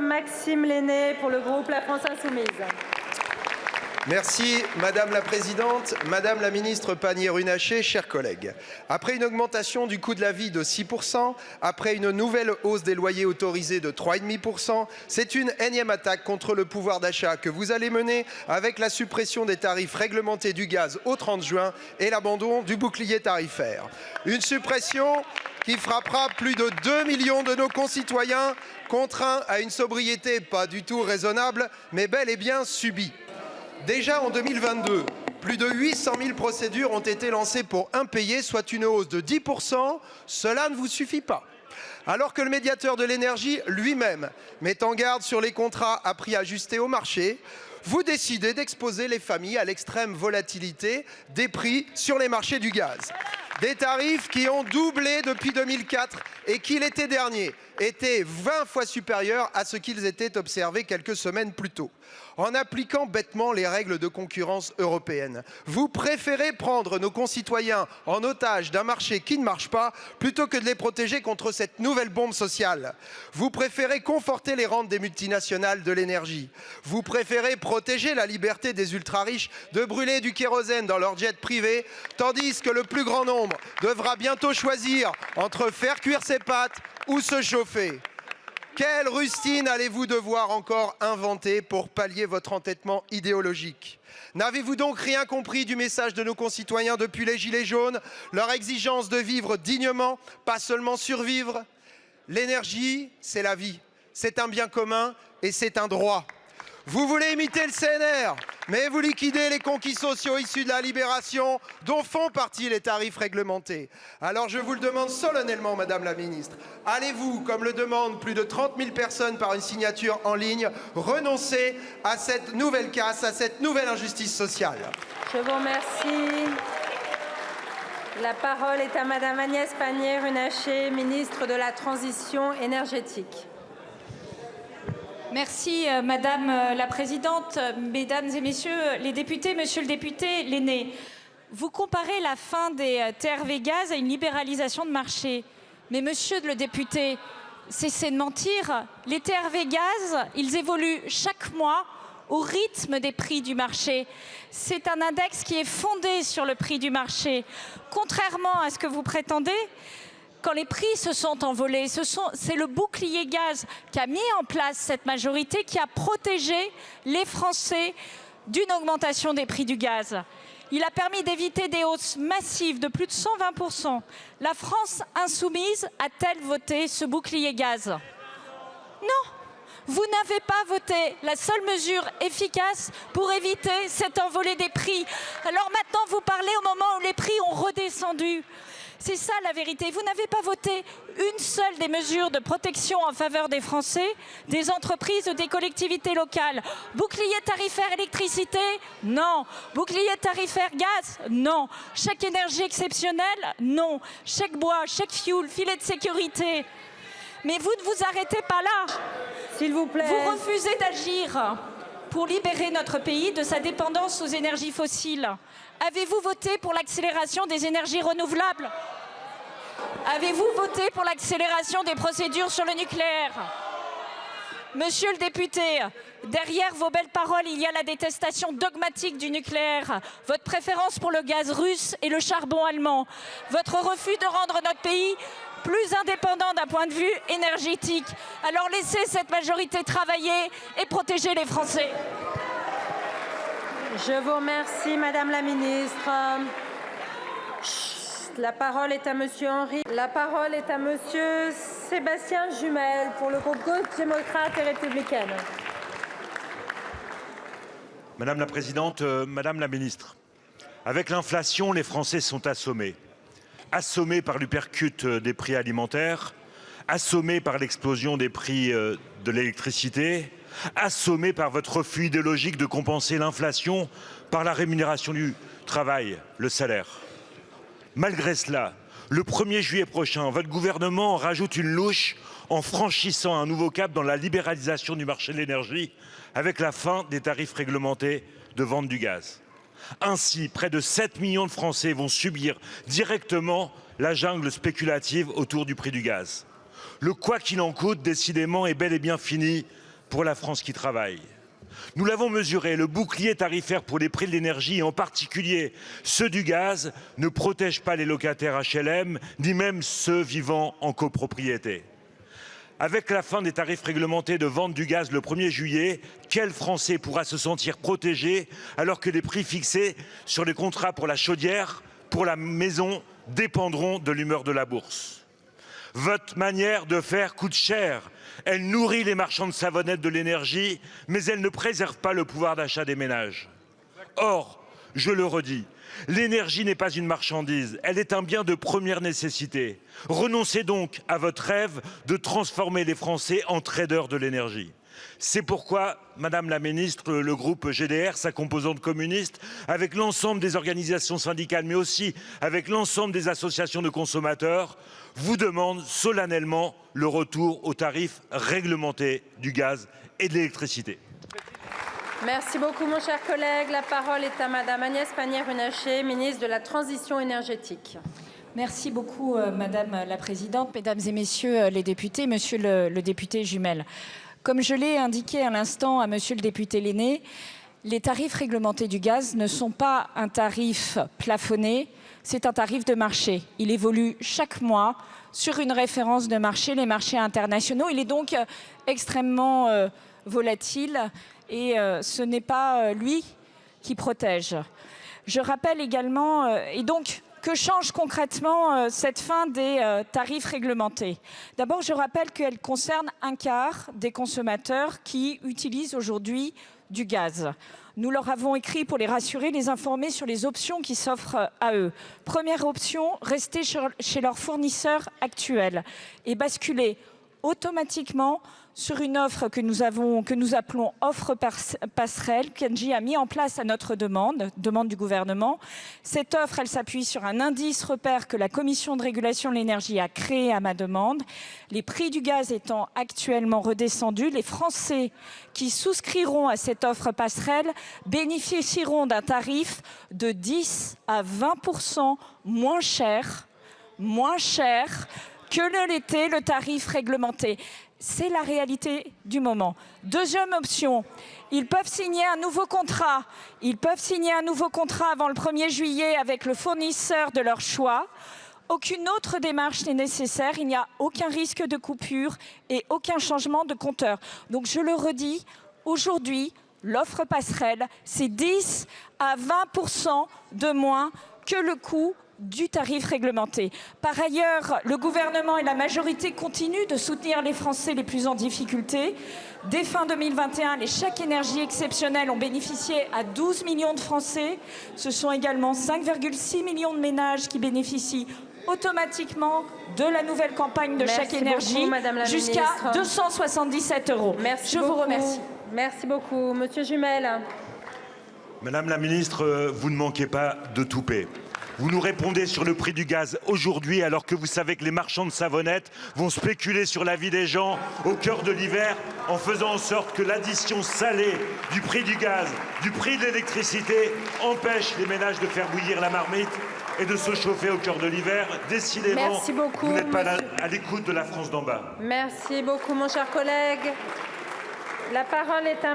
Maxime Lenné pour le groupe La France Insoumise. Merci Madame la Présidente, Madame la Ministre Pannier-Runacher, chers collègues. Après une augmentation du coût de la vie de 6%, après une nouvelle hausse des loyers autorisés de 3,5%, c'est une énième attaque contre le pouvoir d'achat que vous allez mener avec la suppression des tarifs réglementés du gaz au 30 juin et l'abandon du bouclier tarifaire. Une suppression qui frappera plus de 2 millions de nos concitoyens contraints à une sobriété pas du tout raisonnable, mais bel et bien subie. Déjà en 2022, plus de 800 000 procédures ont été lancées pour impayés, soit une hausse de 10%. Cela ne vous suffit pas. Alors que le médiateur de l'énergie lui-même met en garde sur les contrats à prix ajustés au marché, vous décidez d'exposer les familles à l'extrême volatilité des prix sur les marchés du gaz. Des tarifs qui ont doublé depuis 2004 et qui, l'été dernier, étaient 20 fois supérieurs à ce qu'ils étaient observés quelques semaines plus tôt. En appliquant bêtement les règles de concurrence européennes, vous préférez prendre nos concitoyens en otage d'un marché qui ne marche pas plutôt que de les protéger contre cette nouvelle bombe sociale. Vous préférez conforter les rentes des multinationales de l'énergie. Vous préférez protéger la liberté des ultra-riches de brûler du kérosène dans leur jet privé, tandis que le plus grand nombre devra bientôt choisir entre faire cuire ses pâtes ou se chauffer. Quelle rustine allez-vous devoir encore inventer pour pallier votre entêtement idéologique? N'avez-vous donc rien compris du message de nos concitoyens depuis les Gilets jaunes, leur exigence de vivre dignement, pas seulement survivre? L'énergie, c'est la vie, c'est un bien commun et c'est un droit. Vous voulez imiter le CNR, mais vous liquidez les conquis sociaux issus de la libération, dont font partie les tarifs réglementés. Alors je vous le demande solennellement, Madame la Ministre, allez-vous, comme le demandent plus de 30 000 personnes par une signature en ligne, renoncer à cette nouvelle casse, à cette nouvelle injustice sociale? Je vous remercie. La parole est à Madame Agnès Pannier-Runacher, ministre de la Transition énergétique. Merci Madame la Présidente, Mesdames et Messieurs les députés. Monsieur le député Lenné, vous comparez la fin des TRV gaz à une libéralisation de marché. Mais monsieur le député, cessez de mentir. Les TRV gaz, ils évoluent chaque mois au rythme des prix du marché. C'est un index qui est fondé sur le prix du marché. Contrairement à ce que vous prétendez, quand les prix se sont envolés, c'est le bouclier gaz qui a mis en place cette majorité, qui a protégé les Français d'une augmentation des prix du gaz. Il a permis d'éviter des hausses massives de plus de 120%. La France insoumise a-t-elle voté ce bouclier gaz? Non, vous n'avez pas voté la seule mesure efficace pour éviter cette envolée des prix. Alors maintenant, vous parlez au moment où les prix ont redescendu. C'est ça la vérité. Vous n'avez pas voté une seule des mesures de protection en faveur des Français, des entreprises ou des collectivités locales. Bouclier tarifaire électricité? Non. Bouclier tarifaire gaz? Non. Chèque énergie exceptionnelle? Non. Chèque bois, chèque fuel, filet de sécurité. Mais vous ne vous arrêtez pas là. S'il vous plaît. Vous refusez d'agir pour libérer notre pays de sa dépendance aux énergies fossiles. Avez-vous voté pour l'accélération des énergies renouvelables? Avez-vous voté pour l'accélération des procédures sur le nucléaire? Monsieur le député, derrière vos belles paroles, il y a la détestation dogmatique du nucléaire, votre préférence pour le gaz russe et le charbon allemand, votre refus de rendre notre pays plus indépendant d'un point de vue énergétique. Alors laissez cette majorité travailler et protéger les Français. Je vous remercie, Madame la Ministre. La parole est à Monsieur Henri. La parole est à Monsieur Sébastien Jumel pour le groupe Gauche démocrate et républicaine. Madame la Présidente, Madame la Ministre, avec l'inflation, les Français sont assommés. Assommés par l'uppercut des prix alimentaires, assommés par l'explosion des prix de l'électricité, assommés par votre refus idéologique de compenser l'inflation par la rémunération du travail, le salaire. Malgré cela, le 1er juillet prochain, votre gouvernement rajoute une louche en franchissant un nouveau cap dans la libéralisation du marché de l'énergie avec la fin des tarifs réglementés de vente du gaz. Ainsi, près de 7 millions de Français vont subir directement la jungle spéculative autour du prix du gaz. Le quoi qu'il en coûte, décidément, est bel et bien fini pour la France qui travaille. Nous l'avons mesuré, le bouclier tarifaire pour les prix de l'énergie, et en particulier ceux du gaz, ne protège pas les locataires HLM, ni même ceux vivant en copropriété. Avec la fin des tarifs réglementés de vente du gaz le 1er juillet, quel Français pourra se sentir protégé alors que les prix fixés sur les contrats pour la chaudière, pour la maison, dépendront de l'humeur de la bourse? Votre manière de faire coûte cher. Elle nourrit les marchands de savonnettes de l'énergie, mais elle ne préserve pas le pouvoir d'achat des ménages. Or, je le redis, l'énergie n'est pas une marchandise, elle est un bien de première nécessité. Renoncez donc à votre rêve de transformer les Français en traders de l'énergie. C'est pourquoi, Madame la Ministre, le groupe GDR, sa composante communiste, avec l'ensemble des organisations syndicales, mais aussi avec l'ensemble des associations de consommateurs, vous demande solennellement le retour aux tarifs réglementés du gaz et de l'électricité. Merci beaucoup, mon cher collègue. La parole est à Madame Agnès Pannier-Runacher, ministre de la Transition énergétique. Merci beaucoup, Madame la Présidente, Mesdames et Messieurs les députés, Monsieur le député Jumel. Comme je l'ai indiqué à l'instant à Monsieur le député Lenné, les tarifs réglementés du gaz ne sont pas un tarif plafonné, c'est un tarif de marché. Il évolue chaque mois sur une référence de marché, les marchés internationaux. Il est donc extrêmement volatile et ce n'est pas lui qui protège. Je rappelle également, et donc, que change concrètement cette fin des tarifs réglementés? D'abord, je rappelle qu'elle concerne un quart des consommateurs qui utilisent aujourd'hui du gaz. Nous leur avons écrit pour les rassurer, les informer sur les options qui s'offrent à eux. Première option, rester chez leur fournisseur actuel et basculer automatiquement sur une offre que nous appelons offre passerelle, qu'Engie a mis en place à notre demande du gouvernement. Cette offre, elle s'appuie sur un indice repère que la Commission de régulation de l'énergie a créé à ma demande. Les prix du gaz étant actuellement redescendus, les Français qui souscriront à cette offre passerelle bénéficieront d'un tarif de 10 à 20% moins cher que ne l'était le tarif réglementé. C'est la réalité du moment. Deuxième option, ils peuvent signer un nouveau contrat. Ils peuvent signer un nouveau contrat avant le 1er juillet avec le fournisseur de leur choix. Aucune autre démarche n'est nécessaire. Il n'y a aucun risque de coupure et aucun changement de compteur. Donc je le redis, aujourd'hui, l'offre passerelle, c'est 10 à 20% de moins que le coût du tarif réglementé. Par ailleurs, le gouvernement et la majorité continuent de soutenir les Français les plus en difficulté. Dès fin 2021, les chèques énergie exceptionnels ont bénéficié à 12 millions de Français. Ce sont également 5,6 millions de ménages qui bénéficient automatiquement de la nouvelle campagne de chèque énergie jusqu'à 277 €. Merci Je vous remercie. Merci beaucoup. Monsieur Jumel. Madame la Ministre, vous ne manquez pas de toupet. Vous nous répondez sur le prix du gaz aujourd'hui alors que vous savez que les marchands de savonnettes vont spéculer sur la vie des gens au cœur de l'hiver en faisant en sorte que l'addition salée du prix du gaz, du prix de l'électricité empêche les ménages de faire bouillir la marmite et de se chauffer au cœur de l'hiver. Décidément, vous n'êtes pas à l'écoute de la France d'en bas. Merci beaucoup, mon cher collègue. La parole est à